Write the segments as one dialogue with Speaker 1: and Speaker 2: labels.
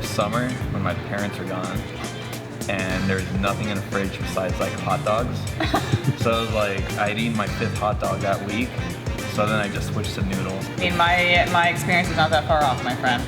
Speaker 1: summer when my parents are gone and there's nothing in the fridge besides like hot dogs. So it was like I'd eaten my 5th hot dog that week. So then I just switched to noodles.
Speaker 2: I mean, my experience is not that far off, my friend.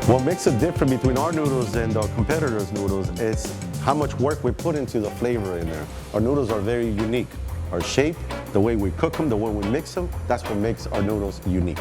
Speaker 3: What makes it different between our noodles and our competitors' noodles is how much work we put into the flavor in there. Our noodles are very unique. Our shape, the way we cook them, the way we mix them, that's what makes our noodles unique.